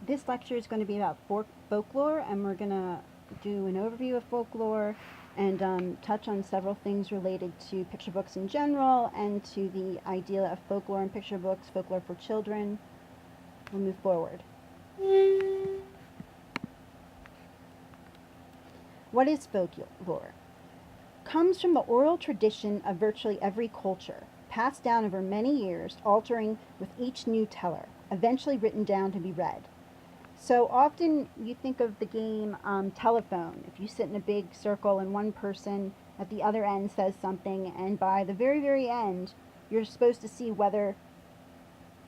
This lecture is going to be about folklore, and we're going to do an overview of folklore and touch on several things related to picture books in general and to the idea of folklore in picture books, folklore for children. We'll move forward. What is folklore? Comes from the oral tradition of virtually every culture, passed down over many years, altering with each new teller, eventually written down to be read. So often you think of the game telephone. If you sit in a big circle and one person at the other end says something, and by the very, very end, you're supposed to see whether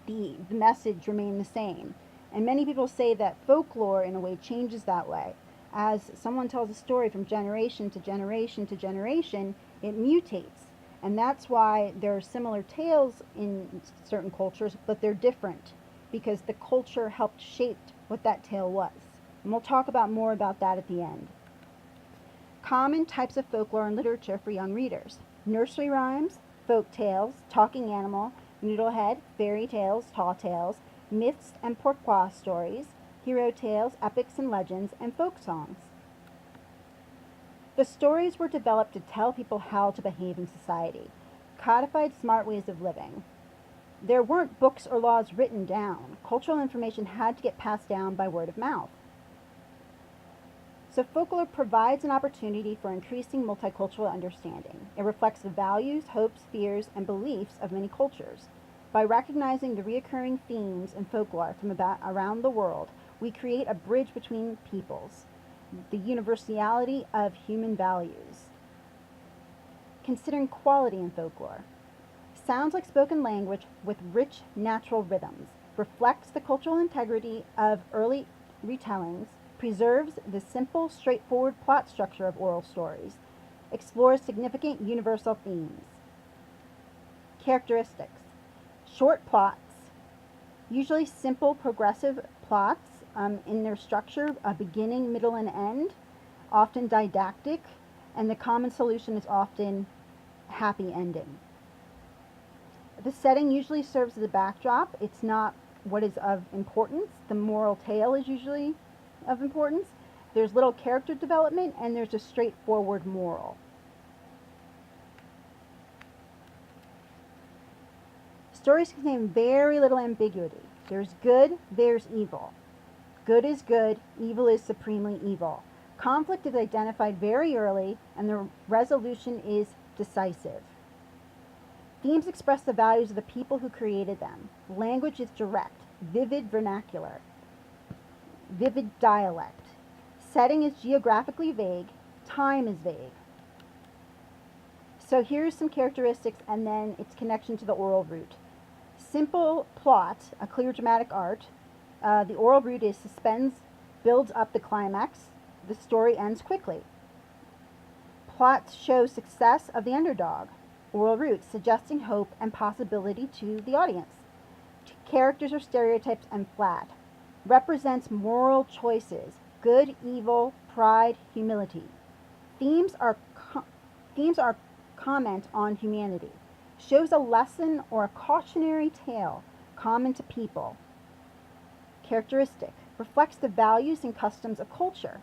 the message remained the same. And many people say that folklore, in a way, changes that way. As someone tells a story from generation to generation to generation, it mutates. And that's why there are similar tales in certain cultures, but they're different because the culture helped shape what that tale was. And we'll talk about more about that at the end. Common types of folklore and literature for young readers: nursery rhymes, folk tales, talking animal, noodlehead, fairy tales, tall tales, myths and pourquoi stories, hero tales, epics and legends, and folk songs. The stories were developed to tell people how to behave in society, codified smart ways of living. There weren't books or laws written down. Cultural information had to get passed down by word of mouth. So folklore provides an opportunity for increasing multicultural understanding. It reflects the values, hopes, fears, and beliefs of many cultures. By recognizing the recurring themes in folklore from around the world, we create a bridge between peoples, the universality of human values. Considering quality in folklore. Sounds like spoken language with rich natural rhythms, reflects the cultural integrity of early retellings, preserves the simple, straightforward plot structure of oral stories, explores significant universal themes. Characteristics: short plots, usually simple progressive plots in their structure, a beginning, middle, and end, often didactic, and the common solution is often happy ending. The setting usually serves as a backdrop. It's not what is of importance. The moral tale is usually of importance. There's little character development, and there's a straightforward moral. Stories contain very little ambiguity. There's good, there's evil. Good is good, evil is supremely evil. Conflict is identified very early, and the resolution is decisive. Themes express the values of the people who created them. Language is direct, vivid vernacular, vivid dialect. Setting is geographically vague, time is vague. So here's some characteristics and then its connection to the oral root. Simple plot, a clear dramatic art. The oral root is suspends, builds up the climax. The story ends quickly. Plots show success of the underdog. Oral root, suggesting hope and possibility to the audience. Characters are stereotypes and flat. Represents moral choices: good, evil, pride, humility. Themes are comment on humanity. Shows a lesson or a cautionary tale common to people. Characteristic: reflects the values and customs of culture.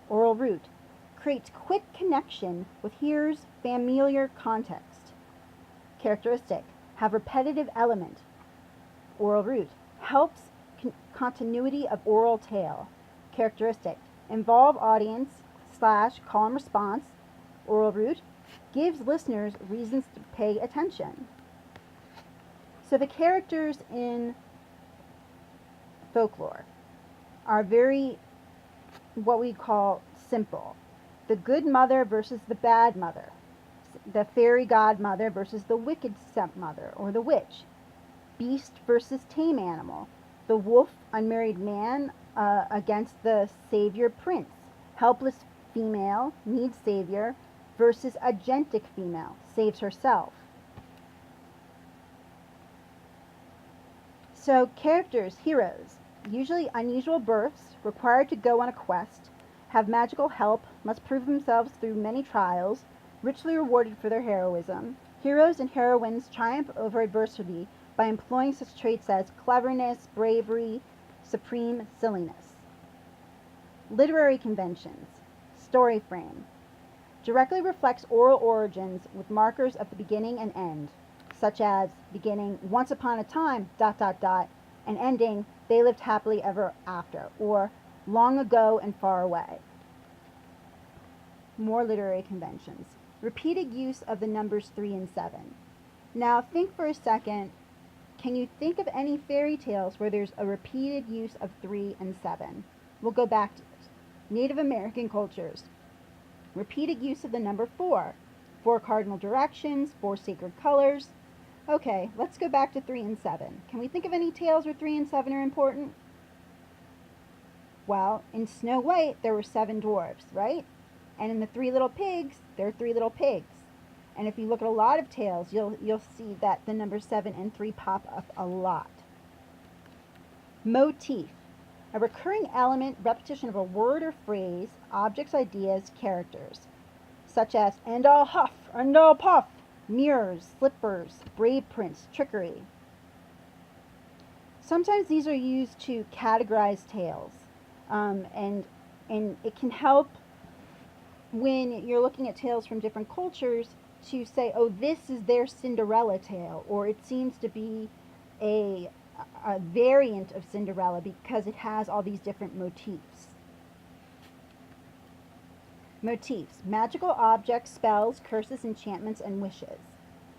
Oral root, creates quick connection with hearers' familiar context. Characteristic: have repetitive element. Oral root, helps continuity of oral tale. Characteristic: involve audience / call and response. Oral root, gives listeners reasons to pay attention. So the characters in folklore are very, what we call, simple. The good mother versus the bad mother. The fairy godmother versus the wicked stepmother or the witch. Beast versus tame animal. The wolf, unmarried man, against the savior prince. Helpless female, needs savior, versus agentic female, saves herself. So characters, heroes, usually unusual births, required to go on a quest, have magical help, must prove themselves through many trials, richly rewarded for their heroism. Heroes and heroines triumph over adversity by employing such traits as cleverness, bravery, supreme silliness. Literary conventions. Story frame. Directly reflects oral origins with markers of the beginning and end, such as beginning once upon a time, ... and ending they lived happily ever after, or long ago and far away. More literary conventions. Repeated use of the numbers 3 and 7. Now think for a second, can you think of any fairy tales where there's a repeated use of 3 and 7? We'll go back to this. Native American cultures. Repeated use of the number 4. 4 cardinal directions, 4 sacred colors. Okay, let's go back to 3 and 7. Can we think of any tales where 3 and 7 are important? Well, in Snow White, there were 7 dwarfs, right? And in the 3 Little Pigs, there are 3 little pigs. And if you look at a lot of tales, you'll see that the numbers 7 and 3 pop up a lot. Motif. A recurring element, repetition of a word or phrase, objects, ideas, characters, such as, and I'll huff, and I'll puff, mirrors, slippers, brave prince, trickery. Sometimes these are used to categorize tales, and it can help when you're looking at tales from different cultures to say, oh, this is their Cinderella tale, or it seems to be a variant of Cinderella because it has all these different motifs. Motifs. Magical objects, spells, curses, enchantments, and wishes.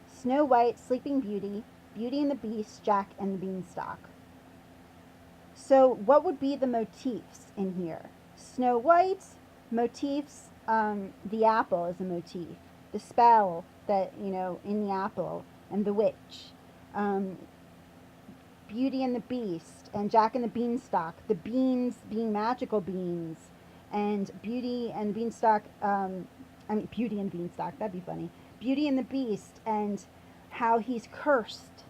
Snow White, Sleeping Beauty, Beauty and the Beast, Jack and the Beanstalk. So what would be the motifs in here? Snow White, motifs, the apple is a motif. The spell that, in the apple, and the witch. Beauty and the Beast, and Jack and the Beanstalk. The beans being magical beans. And Beauty and Beanstalk, Beauty and Beanstalk, that'd be funny. Beauty and the Beast, and how he's cursed.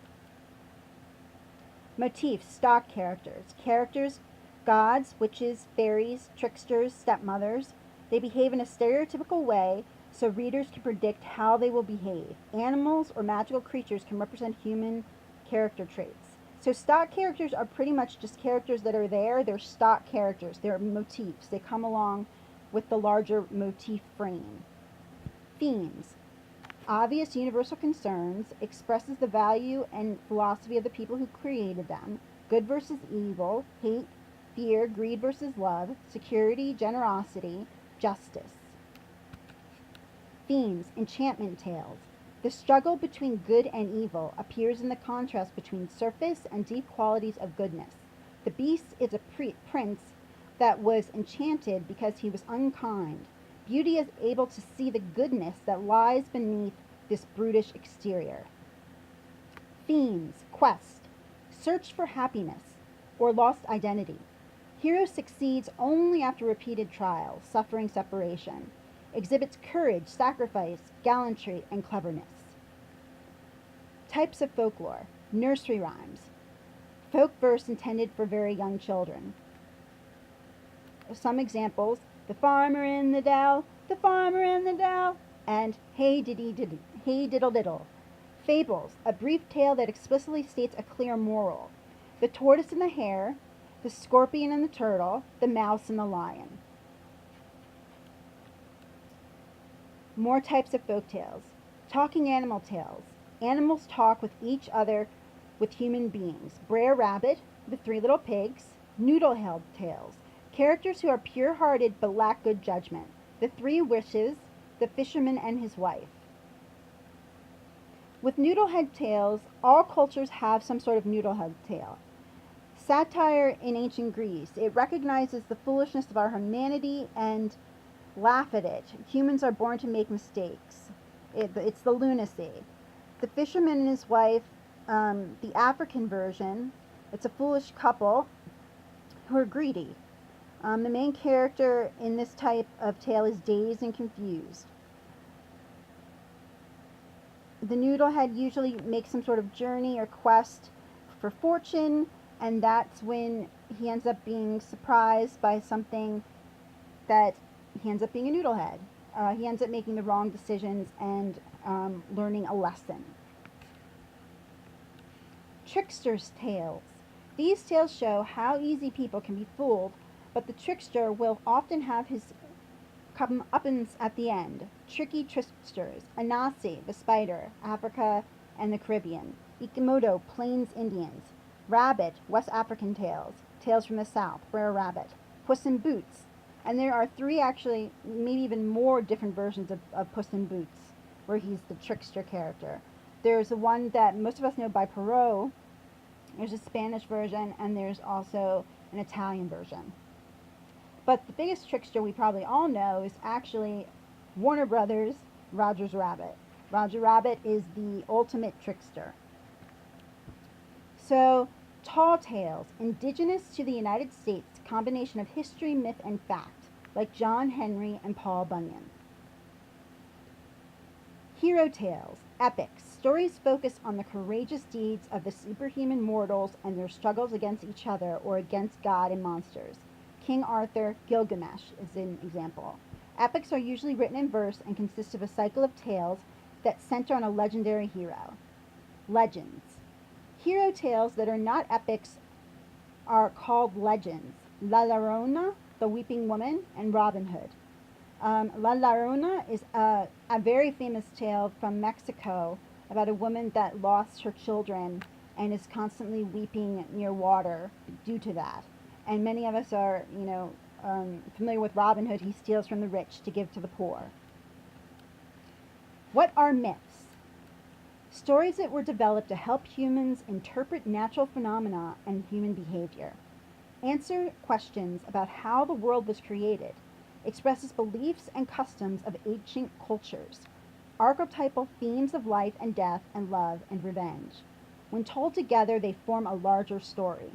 Motifs, stock characters. Characters, gods, witches, fairies, tricksters, stepmothers. They behave in a stereotypical way, so readers can predict how they will behave. Animals or magical creatures can represent human character traits. So stock characters are pretty much just characters that are there. They're stock characters. They're motifs. They come along with the larger motif frame. Themes. Obvious universal concerns, expresses the value and philosophy of the people who created them. Good versus evil, hate, fear, greed versus love, security, generosity, justice. Themes. Enchantment tales. The struggle between good and evil appears in the contrast between surface and deep qualities of goodness. The beast is a prince that was enchanted because he was unkind. Beauty is able to see the goodness that lies beneath this brutish exterior. Themes. Quest. Search for happiness or lost identity. Hero succeeds only after repeated trials, suffering separation. Exhibits courage, sacrifice, gallantry, and cleverness. Types of folklore. Nursery rhymes. Folk verse intended for very young children. Some examples: the farmer in the dell, the farmer in the dell, and hey diddle diddle. Fables, a brief tale that explicitly states a clear moral. The tortoise and the hare, the scorpion and the turtle, the mouse and the lion. More types of folk tales. Talking animal tales. Animals talk with each other with human beings. Brer Rabbit, the 3 Little Pigs. Noodle-head tales. Characters who are pure-hearted but lack good judgment. The 3 Wishes, the fisherman and his wife. With noodlehead tales, all cultures have some sort of noodlehead tale. Satire in ancient Greece. It recognizes the foolishness of our humanity and laugh at it. Humans are born to make mistakes. It's the lunacy. The fisherman and his wife, the African version, it's a foolish couple who are greedy. The main character in this type of tale is dazed and confused. The noodlehead usually makes some sort of journey or quest for fortune, and that's when he ends up being surprised by something that he ends up being a noodlehead. He ends up making the wrong decisions and learning a lesson. Trickster's tales. These tales show how easy people can be fooled, but the trickster will often have his comeuppance at the end. Tricky tricksters: Anansi, the spider, Africa and the Caribbean; Ikimoto, Plains Indians; Rabbit, West African tales, tales from the South, Brer Rabbit; Puss in Boots. And there are three, actually, maybe even more different versions of Puss in Boots, where he's the trickster character. There's the one that most of us know by Perrault. There's a Spanish version, and there's also an Italian version. But the biggest trickster we probably all know is actually Warner Brothers' Roger's Rabbit. Roger Rabbit is the ultimate trickster. So, tall tales, indigenous to the United States, combination of history, myth, and fact, like John Henry and Paul Bunyan. Hero tales, epics, stories focus on the courageous deeds of the superhuman mortals and their struggles against each other or against God and monsters. King Arthur, Gilgamesh is an example. Epics are usually written in verse and consist of a cycle of tales that center on a legendary hero. Legends. Hero tales that are not epics are called legends. La Llorona, the Weeping Woman, and Robin Hood. La Llorona is a very famous tale from Mexico about a woman that lost her children and is constantly weeping near water due to that. And many of us are, familiar with Robin Hood. He steals from the rich to give to the poor. What are myths? Stories that were developed to help humans interpret natural phenomena and human behavior. Answer questions about how the world was created. Expresses beliefs and customs of ancient cultures. Archetypal themes of life and death and love and revenge. When told together, they form a larger story.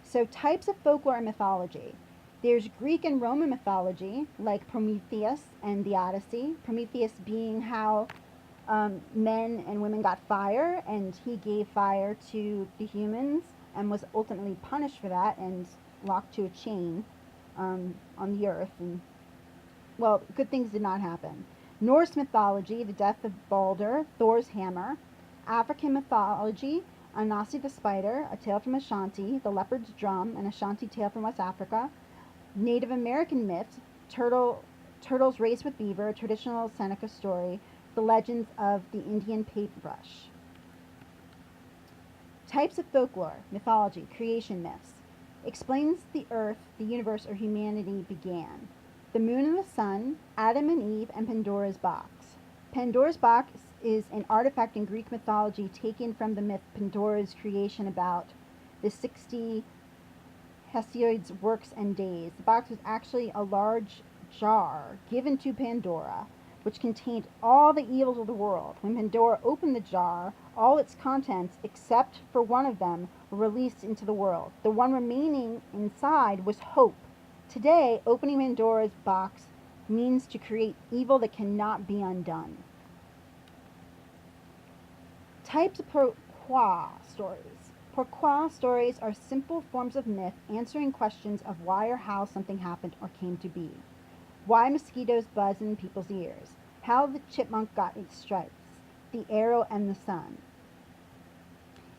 So, types of folklore and mythology. There's Greek and Roman mythology, like Prometheus and the Odyssey. Prometheus being how men and women got fire, and he gave fire to the humans and was ultimately punished for that and locked to a chain on the earth. And, well, good things did not happen. Norse mythology, the death of Balder, Thor's hammer. African mythology, Anansi the spider, a tale from Ashanti, the leopard's drum, an Ashanti tale from West Africa. Native American myths, turtles race with beaver, a traditional Seneca story, the legends of the Indian paintbrush. Types of folklore, mythology, creation myths. Explains the earth, the universe, or humanity began. The moon and the sun, Adam and Eve, and Pandora's box. Pandora's box is an artifact in Greek mythology taken from the myth Pandora's creation about the 60 Hesiod's works and days. The box was actually a large jar given to Pandora, which contained all the evils of the world. When Pandora opened the jar, all its contents, except for one of them, were released into the world. The one remaining inside was hope. Today, opening Pandora's box means to create evil that cannot be undone. Types of pourquoi stories. Pourquoi stories are simple forms of myth answering questions of why or how something happened or came to be. Why mosquitoes buzz in people's ears. How the chipmunk got its stripes. The arrow and the sun.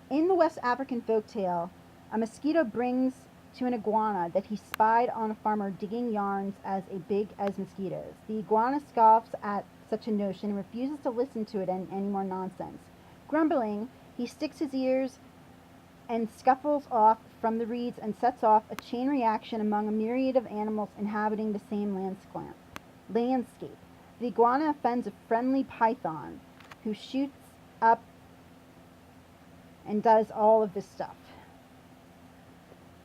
In the West African folktale, a mosquito brings to an iguana that he spied on a farmer digging yarns as big as mosquitoes. The iguana scoffs at such a notion and refuses to listen to it and any more nonsense. Grumbling, he sticks his ears and scuffles off from the reeds and sets off a chain reaction among a myriad of animals inhabiting the same landscape. The iguana offends a friendly python who shoots up and does all of this stuff.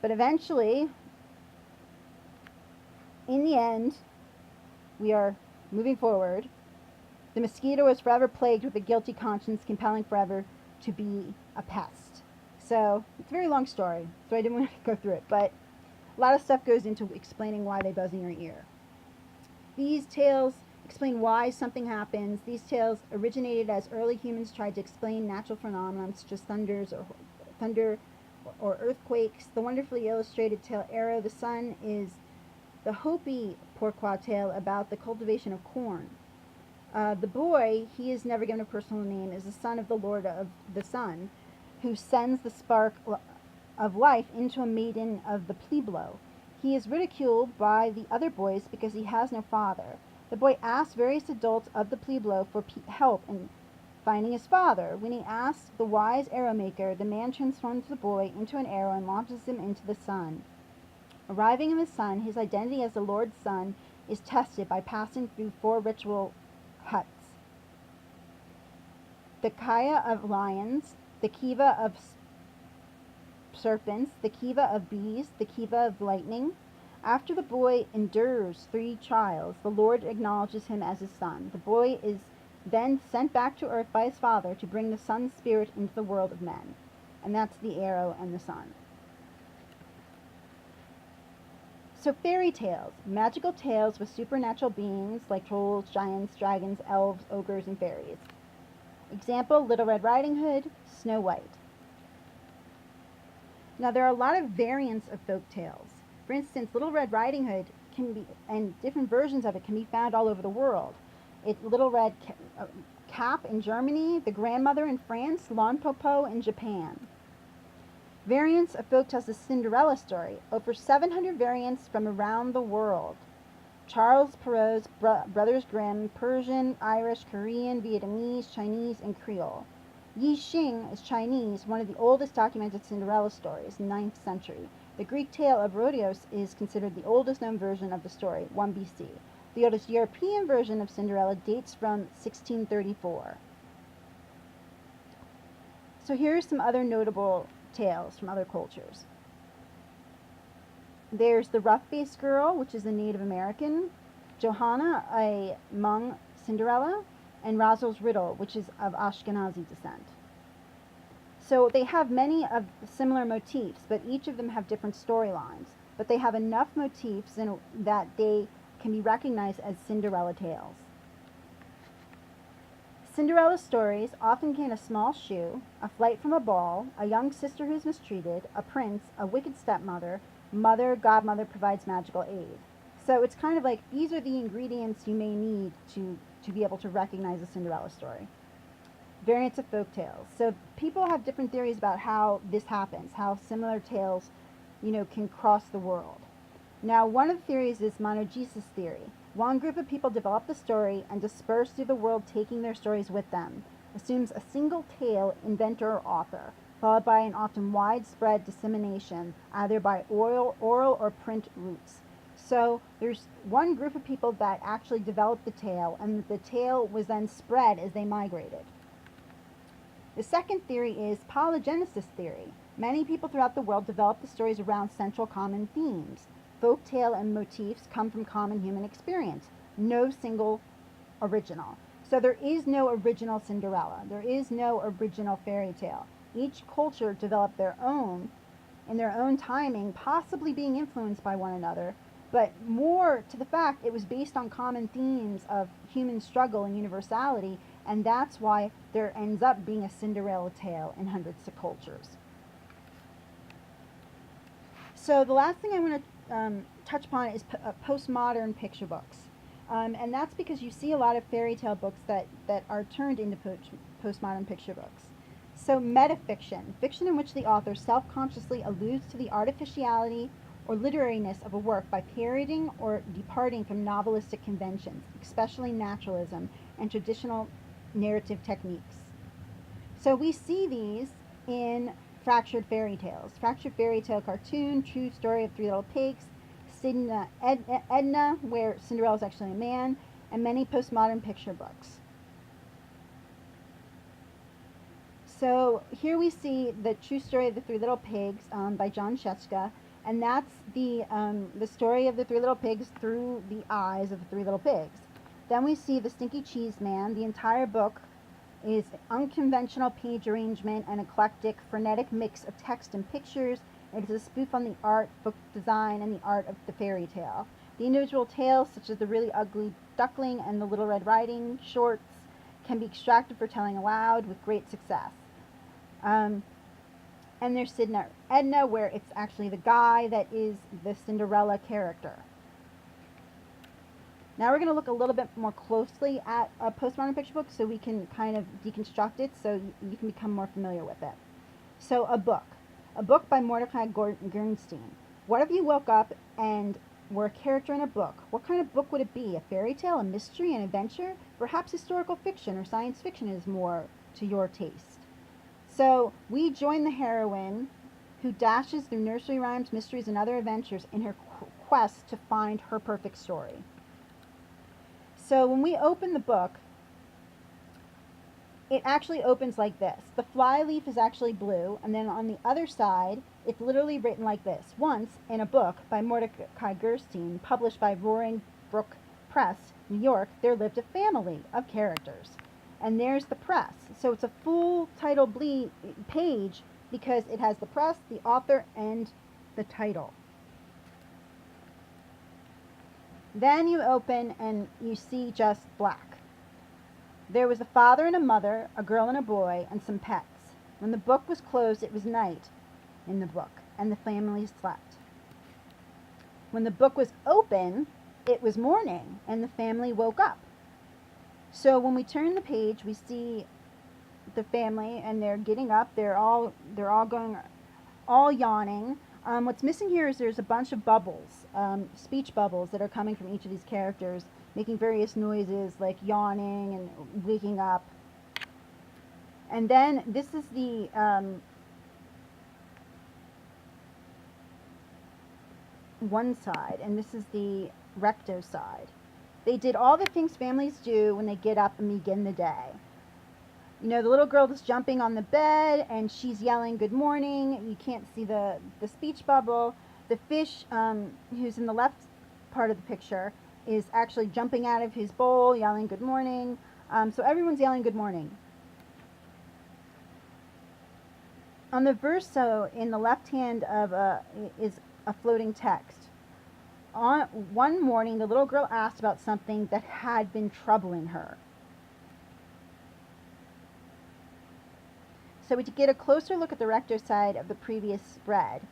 But eventually, in the end, we are moving forward. The mosquito is forever plagued with a guilty conscience, compelling forever to be a pest. So, it's a very long story, so I didn't want to go through it, but a lot of stuff goes into explaining why they buzz in your ear. These tales explain why something happens. These tales originated as early humans tried to explain natural phenomena such as thunder or earthquakes. The wonderfully illustrated tale Arrow the Sun is the Hopi pourquoi tale about the cultivation of corn. The boy, he is never given a personal name, is the son of the Lord of the Sun, who sends the spark of life into a maiden of the Pueblo. He is ridiculed by the other boys because he has no father. The boy asks various adults of the Pueblo for help in finding his father. When he asks the wise arrow maker, the man transforms the boy into an arrow and launches him into the sun. Arriving in the sun, his identity as the Lord's son is tested by passing through 4 ritual huts. The Kaya of lions, the Kiva of serpents, the Kiva of bees, the Kiva of lightning. After the boy endures 3 trials, the Lord acknowledges him as his son. The boy is then sent back to earth by his father to bring the sun's spirit into the world of men. And that's the arrow and the sun. So fairy tales, magical tales with supernatural beings like trolls, giants, dragons, elves, ogres, and fairies. Example, Little Red Riding Hood, Snow White. Now there are a lot of variants of folk tales. For instance, Little Red Riding Hood can be, and different versions of it can be found all over the world. It's Little Red Cap in Germany, the Grandmother in France, Lonpopo in Japan. Variants of folk tales: the Cinderella story, over 700 variants from around the world. Charles Perrault's Brothers Grimm, Persian, Irish, Korean, Vietnamese, Chinese, and Creole. Yi Xing is Chinese, one of the oldest documented Cinderella stories, 9th century. The Greek tale of Rhodos is considered the oldest known version of the story, 1 BC. The oldest European version of Cinderella dates from 1634. So here are some other notable tales from other cultures. There's the Rough-Faced Girl, which is a Native American, Johanna, a Hmong Cinderella, and Razel's Riddle, which is of Ashkenazi descent. So they have many of similar motifs, but each of them have different storylines. But they have enough motifs that they can be recognized as Cinderella tales. Cinderella stories often contain a small shoe, a flight from a ball, a young sister who is mistreated, a prince, a wicked stepmother, mother, godmother provides magical aid. So it's kind of like these are the ingredients you may need to be able to recognize a Cinderella story. Variants of folk tales. So people have different theories about how this happens, how similar tales, can cross the world. Now, one of the theories is monogesis theory. One group of people develop the story and disperse through the world, taking their stories with them. Assumes a single tale, inventor or author, followed by an often widespread dissemination, either by oral or print routes. So there's one group of people that actually developed the tale, and the tale was then spread as they migrated. The second theory is polygenesis theory. Many people throughout the world develop the stories around central common themes. Folk tale and motifs come from common human experience. No single original. So there is no original Cinderella. There is no original fairy tale. Each culture developed their own in their own timing, possibly being influenced by one another, but more to the fact it was based on common themes of human struggle and universality, and that's why there ends up being a Cinderella tale in hundreds of cultures. So the last thing I want to touch upon is postmodern picture books. And that's because you see a lot of fairy tale books that are turned into postmodern picture books. So metafiction, fiction in which the author self-consciously alludes to the artificiality or literariness of a work by parodying or departing from novelistic conventions, especially naturalism and traditional narrative techniques. So we see these in Fractured Fairy Tales. Fractured Fairy Tale cartoon, True Story of Three Little Pigs, Edna, where Cinderella is actually a man, and many postmodern picture books. So here we see the True Story of the Three Little Pigs by John Shetzka, and that's the story of the Three Little Pigs through the eyes of the Three Little Pigs. Then we see The Stinky Cheese Man. The entire book is unconventional page arrangement and eclectic, frenetic mix of text and pictures. It is a spoof on the art, book design, and the art of the fairy tale. The individual tales, such as The Really Ugly Duckling and The Little Red Riding shorts, can be extracted for telling aloud with great success. And there's Edna, where it's actually the guy that is the Cinderella character. Now we're going to look a little bit more closely at a postmodern picture book so we can kind of deconstruct it so you can become more familiar with it. So a book. a book by Mordecai Gernstein. What if you woke up and were a character in a book? What kind of book would it be? A fairy tale, a mystery, an adventure? Perhaps historical fiction or science fiction is more to your taste. So we join the heroine who dashes through nursery rhymes, mysteries, and other adventures in her quest to find her perfect story. So when we open the book, it actually opens like this. The flyleaf is actually blue, and then on the other side, it's literally written like this. Once, in a book by Mordecai Gernstein, published by Roaring Brook Press, New York, there lived a family of characters. And there's the press. So it's a full title page because it has the press, the author, and the title. Then you open and you see just black. There was a father and a mother, a girl and a boy, and some pets. When the book was closed, it was night in the book, and the family slept. When the book was open, it was morning, and the family woke up. So when we turn the page, we see the family, and they're getting up. They're all yawning. What's missing here is there's a bunch of bubbles, speech bubbles that are coming from each of these characters, making various noises like yawning and waking up. And then this is the one side, and this is the recto side. They did all the things families do when they get up and begin the day. You know, the little girl is jumping on the bed and she's yelling good morning. You can't see the speech bubble. The fish, who's in the left part of the picture, is actually jumping out of his bowl, yelling good morning. So everyone's yelling good morning. On the verso in the left hand of is a floating text. On one morning, the little girl asked about something that had been troubling her. So we get a closer look at the recto side of the previous spread,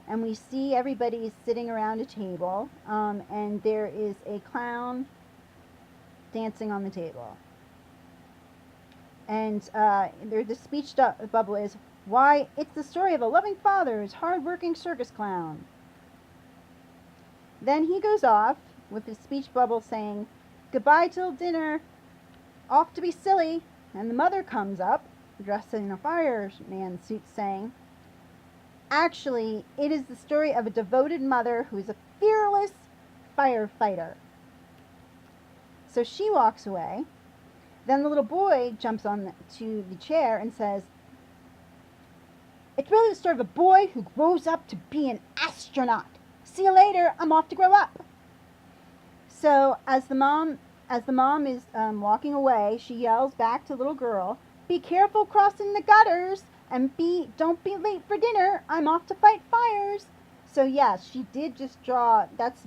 and we see everybody sitting around a table, and there is a clown dancing on the table. And the speech bubble is, why, it's the story of a loving father's hard-working circus clown. Then he goes off with his speech bubble saying, goodbye till dinner, off to be silly. And the mother comes up, dressed in a fireman suit, saying, actually, it is the story of a devoted mother who is a fearless firefighter. So she walks away. Then the little boy jumps on to the chair and says, it's really the story of a boy who grows up to be an astronaut. See you later, I'm off to grow up. So as the mom is walking away, she yells back to the little girl, be careful crossing the gutters, and don't be late for dinner. I'm off to fight fires. So yes, she did just draw. It's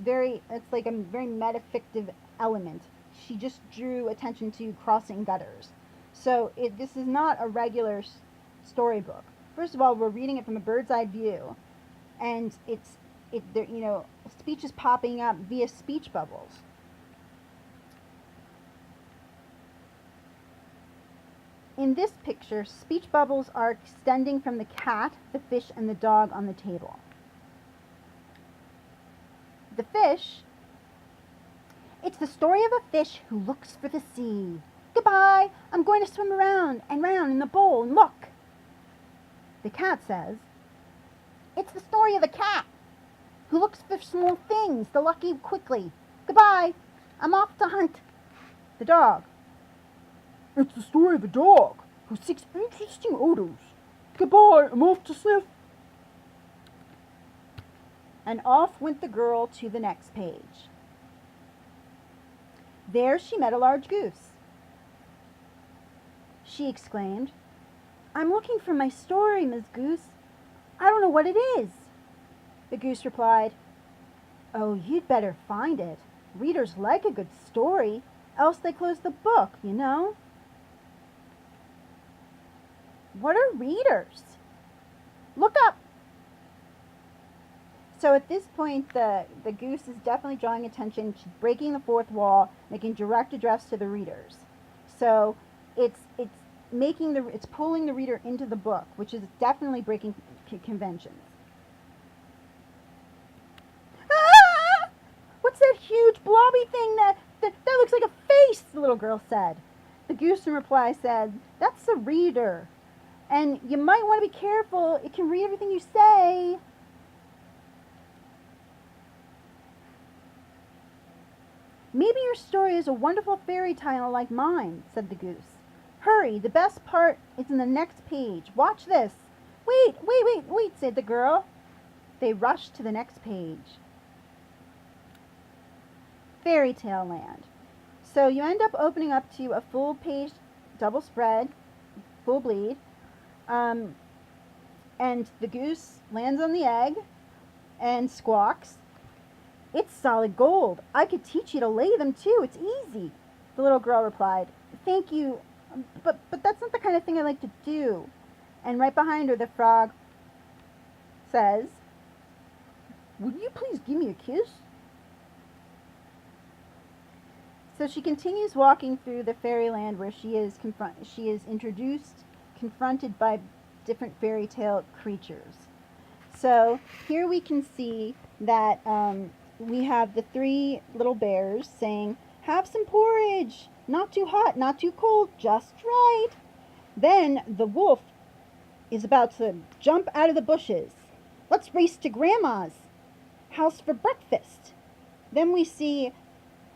like a very metafictive element. She just drew attention to crossing gutters. So this is not a regular storybook. First of all, we're reading it from a bird's eye view, and speech is popping up via speech bubbles. In this picture, speech bubbles are extending from the cat, the fish, and the dog on the table. The fish, it's the story of a fish who looks for the sea. Goodbye, I'm going to swim around and round in the bowl and look. The cat says, it's the story of a cat who looks for small things to lucky quickly. Goodbye, I'm off to hunt. The dog, it's the story of a dog who seeks interesting odors. Goodbye, I'm off to sniff. And off went the girl to the next page. There she met a large goose. She exclaimed, I'm looking for my story, Miss Goose. I don't know what it is. The goose replied, oh, you'd better find it. Readers like a good story, else they close the book, you know. What are readers? Look up. So at this point, the goose is definitely drawing attention. She's breaking the fourth wall, making direct address to the readers. So it's pulling the reader into the book, which is definitely breaking conventions. Ah! What's that huge blobby thing that looks like a face? The little girl said. The goose in reply said, "That's a reader. And you might want to be careful. It can read everything you say." "Maybe your story is a wonderful fairy tale like mine," said the goose. "Hurry, the best part is in the next page. Watch this." Wait, said the girl. They rushed to the next page. Fairy Tale Land. So you end up opening up to a full page double spread, full bleed, and the goose lands on the egg and squawks, "It's solid gold. I could teach you to lay them too. It's easy." The little girl replied, "Thank you, but that's not the kind of thing I like to do." And right behind her, the frog says, "Would you please give me a kiss?" So she continues walking through the fairyland where she is confronted by different fairy tale creatures. So here we can see that we have the three little bears saying, "Have some porridge, not too hot, not too cold, just right." Then the wolf is about to jump out of the bushes. "Let's race to Grandma's house for breakfast." Then we see,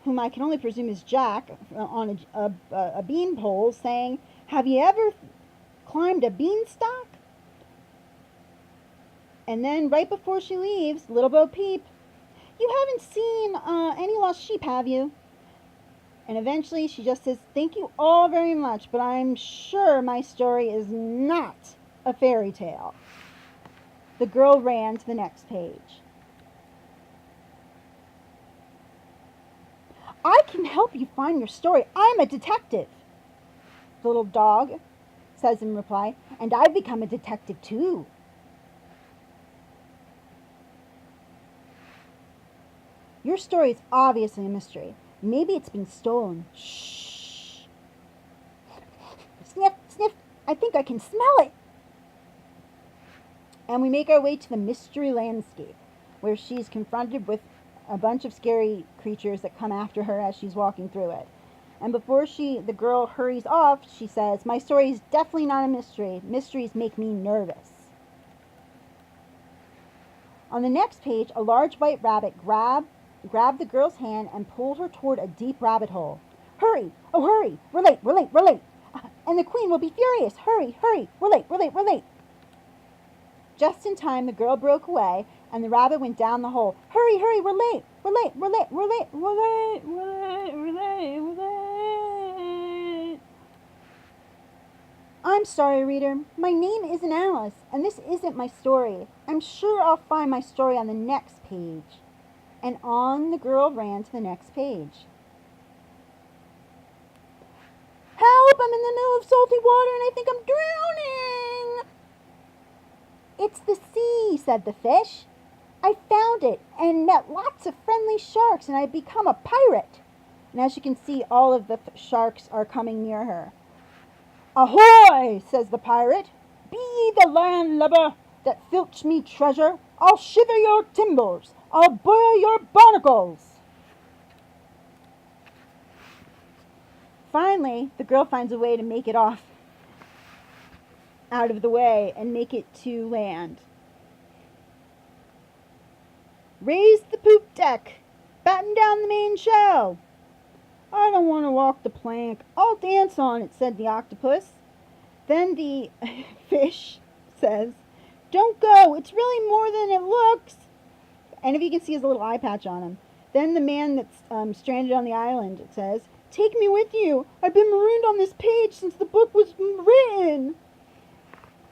whom I can only presume is Jack, on a bean pole saying, "Have you ever climbed a beanstalk?" And then right before she leaves, Little Bo Peep, "You haven't seen any lost sheep, have you?" And eventually she just says, "Thank you all very much, but I'm sure my story is not a fairy tale." The girl ran to the next page. "I can help you find your story. I'm a detective," the little dog says in reply, "and I've become a detective too." "Your story is obviously a mystery. Maybe it's been stolen." "Shh. Sniff, sniff. I think I can smell it." And we make our way to the mystery landscape, where she's confronted with a bunch of scary creatures that come after her as she's walking through it. And before the girl hurries off, she says, "My story is definitely not a mystery. Mysteries make me nervous." On the next page, a large white rabbit grabbed the girl's hand and pulled her toward a deep rabbit hole. "Hurry! Oh, hurry! We're late! We're late! We're late! And the queen will be furious! Hurry! Hurry! We're late! We're late! We're late!" Just in time, the girl broke away, and the rabbit went down the hole. "Hurry! Hurry! We're late! We're late! We're late! We're late! We're late! We're late! We're late! We're late!" "I'm sorry, reader. My name isn't Alice, and this isn't my story. I'm sure I'll find my story on the next page." And on the girl ran to the next page. "Help! I'm in the middle of salty water and I think I'm drowning." "It's the sea," said the fish. "I found it and met lots of friendly sharks, and I've become a pirate." And as you can see, all of the sharks are coming near her. "Ahoy!" says the pirate. "Be the landlubber that filched me treasure. I'll shiver your timbers. I'll boil your barnacles." Finally, the girl finds a way to make it off out of the way and make it to land. "Raise the poop deck. Batten down the main shell." "I don't want to walk the plank. I'll dance on it," said the octopus. Then the fish says, "Don't go. It's really more than it looks." And if you can see, his little eye patch on him. Then the man that's stranded on the island says, "Take me with you. I've been marooned on this page since the book was written."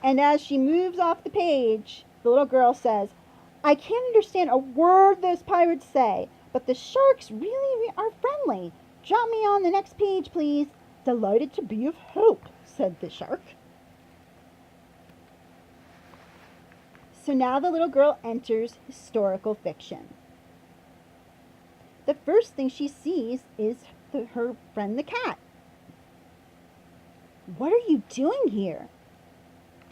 And as she moves off the page, the little girl says, "I can't understand a word those pirates say, but the sharks really are friendly. Drop me on the next page, please." "Delighted to be of help," said the shark. So now the little girl enters historical fiction. The first thing she sees is her friend the cat. "What are you doing here?"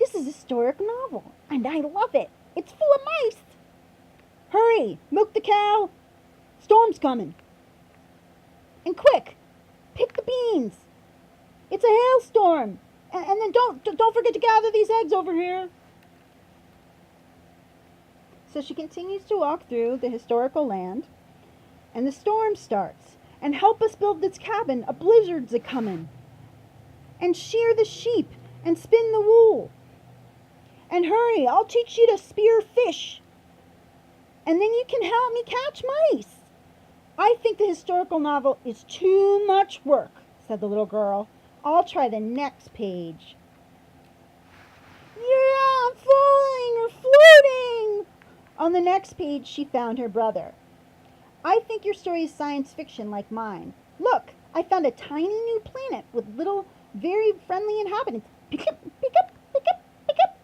This is a historic novel, and I love it. It's full of mice. Hurry, milk the cow. Storm's coming. And quick, pick the beans. It's a hailstorm. And then don't forget to gather these eggs over here. So she continues to walk through the historical land, and the storm starts. And help us build this cabin, a blizzard's a-comin'. And shear the sheep, and spin the wool. And hurry, I'll teach you to spear fish. And then you can help me catch mice. I think the historical novel is too much work, said the little girl. I'll try the next page. Yeah, I'm falling or floating. On the next page, she found her brother. I think your story is science fiction like mine. Look, I found a tiny new planet with little, very friendly inhabitants. Pick up, pick up, pick up, pick up.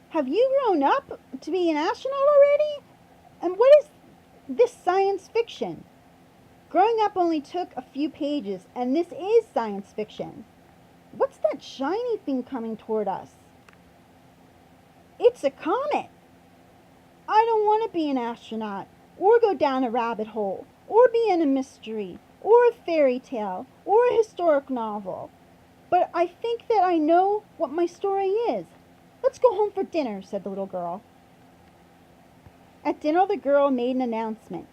Have you grown up to be an astronaut already? And what is this science fiction? Growing up only took a few pages, and this is science fiction. What's that shiny thing coming toward us? It's a comet. I don't want to be an astronaut, or go down a rabbit hole, or be in a mystery, or a fairy tale, or a historic novel. But I think that I know what my story is. Let's go home for dinner, said the little girl. At dinner, the girl made an announcement.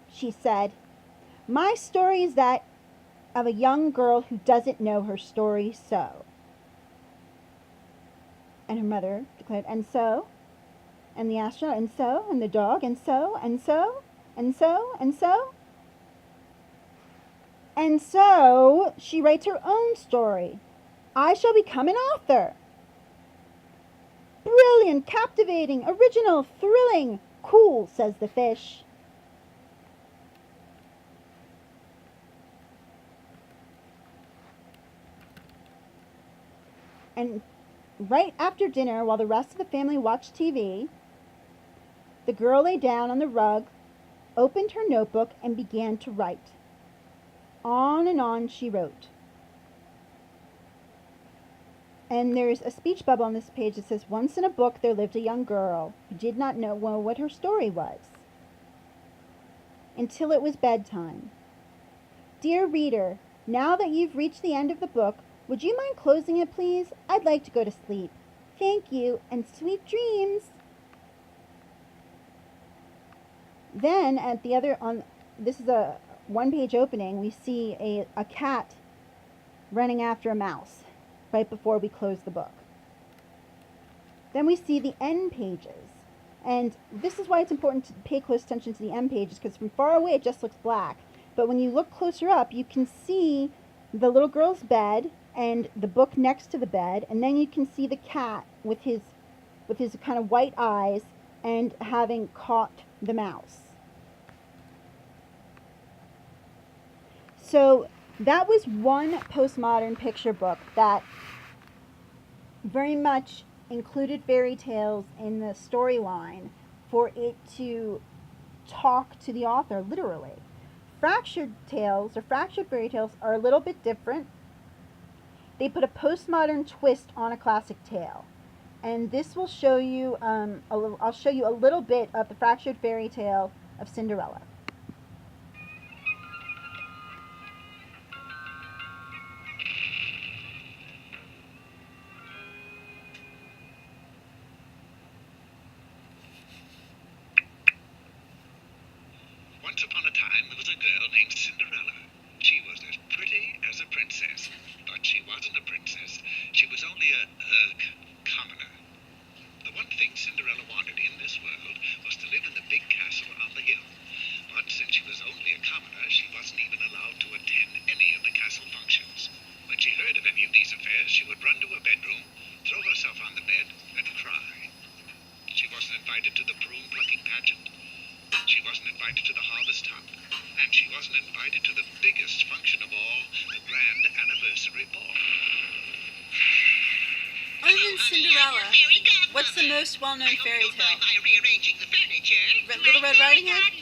She said, my story is that of a young girl who doesn't know her story so. And her mother declared, and so, and the astronaut, and so, and the dog, and so, and so, and so, and so. And so she writes her own story. I shall become an author. Brilliant, captivating, original, thrilling, cool, says the fish. And right after dinner, while the rest of the family watched TV, the girl lay down on the rug, opened her notebook, and began to write. On and on she wrote. And there's a speech bubble on this page that says, once in a book there lived a young girl who did not know what her story was until it was bedtime. Dear reader, now that you've reached the end of the book, would you mind closing it, please? I'd like to go to sleep. Thank you, and sweet dreams. Then at the other, this is a one-page opening, we see a cat running after a mouse right before we close the book. Then we see the end pages. And this is why it's important to pay close attention to the end pages, because from far away it just looks black. But when you look closer up, you can see the little girl's bed and the book next to the bed, and then you can see the cat with his kind of white eyes and having caught the mouse. So that was one postmodern picture book that very much included fairy tales in the storyline for it to talk to the author, literally. Fractured tales, or fractured fairy tales, are a little bit different. They put a postmodern twist on a classic tale. And this will show you, I'll show you a little bit of the fractured fairy tale of Cinderella. Once upon a time, there was a girl named Cinderella. She was as pretty as a princess, but she wasn't a princess. She was only a commoner. The one thing Cinderella wanted in this world was to live in the big castle on the hill. But since she was only a commoner, she wasn't even allowed to attend any of the castle functions. When she heard of any of these affairs, she would run to her bedroom, throw herself on the bed, and cry. She wasn't invited to the broom plucking pageant. She wasn't invited to the harvest hop, and she wasn't invited to the biggest function of all, the grand anniversary ball. Other than Cinderella, what's the most well-known fairy tale? By rearranging the furniture. Little Red Riding Hood?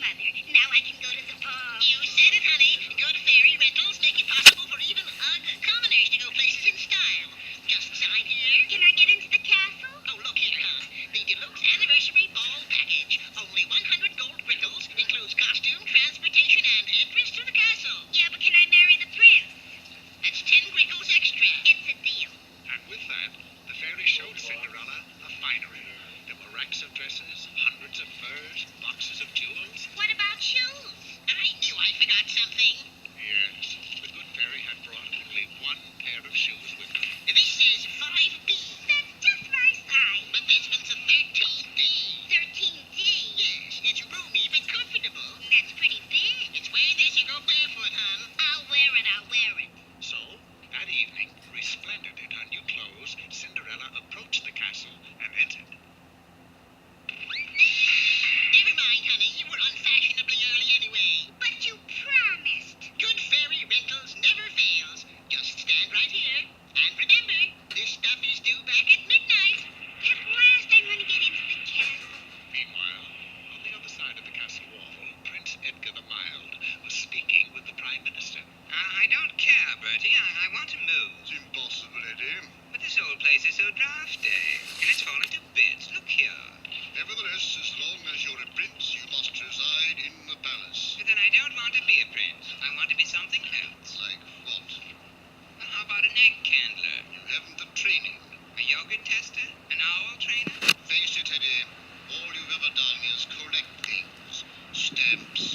Bertie. I want to move. It's impossible, Eddie. But this old place is so drafty, and it's fallen to bits. Look here. Nevertheless, as long as you're a prince, you must reside in the palace. But then I don't want to be a prince. I want to be something else. Like what? Well, how about an egg candler? You haven't the training. A yogurt tester? An owl trainer? Face it, Eddie. All you've ever done is collect things. Stamps,